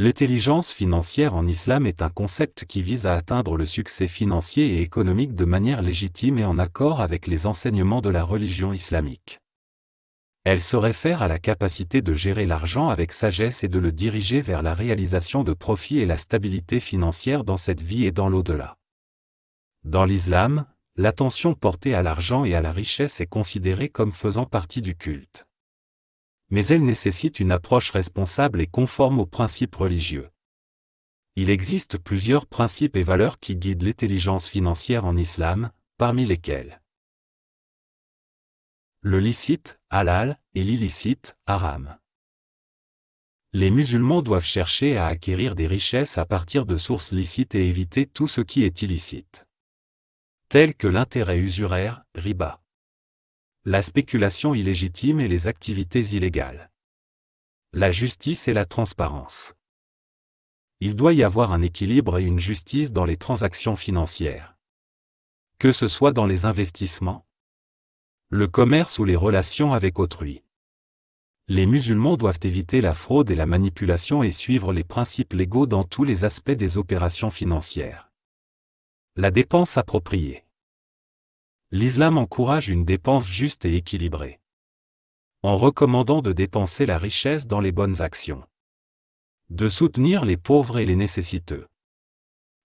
L'intelligence financière en islam est un concept qui vise à atteindre le succès financier et économique de manière légitime et en accord avec les enseignements de la religion islamique. Elle se réfère à la capacité de gérer l'argent avec sagesse et de le diriger vers la réalisation de profits et la stabilité financière dans cette vie et dans l'au-delà. Dans l'islam, l'attention portée à l'argent et à la richesse est considérée comme faisant partie du culte. Mais elle nécessite une approche responsable et conforme aux principes religieux. Il existe plusieurs principes et valeurs qui guident l'intelligence financière en islam, parmi lesquels le licite, halal, et l'illicite, haram. Les musulmans doivent chercher à acquérir des richesses à partir de sources licites et éviter tout ce qui est illicite, tel que l'intérêt usuraire, riba, la spéculation illégitime et les activités illégales, la justice et la transparence. Il doit y avoir un équilibre et une justice dans les transactions financières. Que ce soit dans les investissements, le commerce ou les relations avec autrui. Les musulmans doivent éviter la fraude et la manipulation et suivre les principes légaux dans tous les aspects des opérations financières. La dépense appropriée. L'islam encourage une dépense juste et équilibrée, en recommandant de dépenser la richesse dans les bonnes actions, de soutenir les pauvres et les nécessiteux,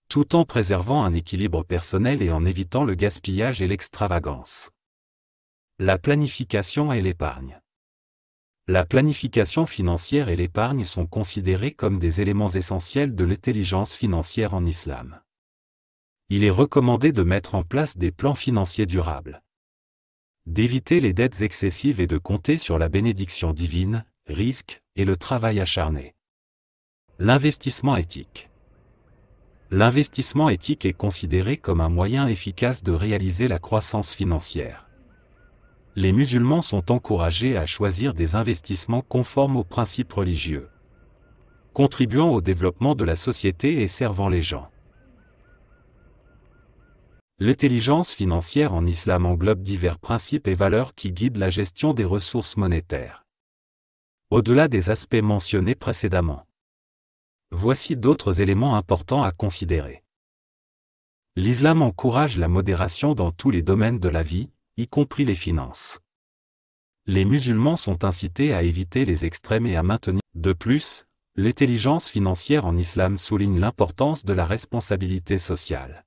tout en préservant un équilibre personnel et en évitant le gaspillage et l'extravagance. La planification et l'épargne. La planification financière et l'épargne sont considérés comme des éléments essentiels de l'intelligence financière en islam. Il est recommandé de mettre en place des plans financiers durables, d'éviter les dettes excessives et de compter sur la bénédiction divine, risque, et le travail acharné. L'investissement éthique. L'investissement éthique est considéré comme un moyen efficace de réaliser la croissance financière. Les musulmans sont encouragés à choisir des investissements conformes aux principes religieux, contribuant au développement de la société et servant les gens. L'intelligence financière en islam englobe divers principes et valeurs qui guident la gestion des ressources monétaires. Au-delà des aspects mentionnés précédemment, voici d'autres éléments importants à considérer. L'islam encourage la modération dans tous les domaines de la vie, y compris les finances. Les musulmans sont incités à éviter les extrêmes et à maintenir. De plus, l'intelligence financière en islam souligne l'importance de la responsabilité sociale.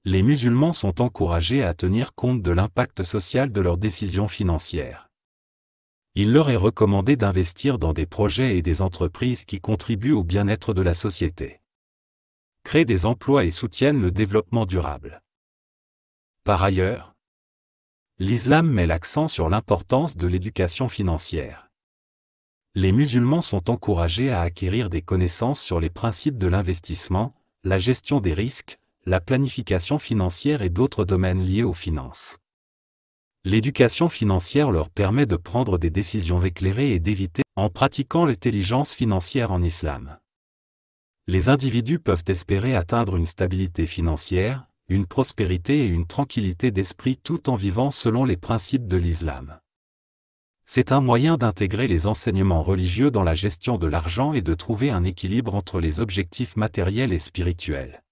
Les musulmans sont encouragés à tenir compte de l'impact social de leurs décisions financières. Il leur est recommandé d'investir dans des projets et des entreprises qui contribuent au bien-être de la société, créent des emplois et soutiennent le développement durable. Par ailleurs, l'islam met l'accent sur l'importance de l'éducation financière. Les musulmans sont encouragés à acquérir des connaissances sur les principes de l'investissement, la gestion des risques, la planification financière et d'autres domaines liés aux finances. L'éducation financière leur permet de prendre des décisions éclairées et d'éviter, en pratiquant l'intelligence financière en islam. Les individus peuvent espérer atteindre une stabilité financière, une prospérité et une tranquillité d'esprit tout en vivant selon les principes de l'islam. C'est un moyen d'intégrer les enseignements religieux dans la gestion de l'argent et de trouver un équilibre entre les objectifs matériels et spirituels.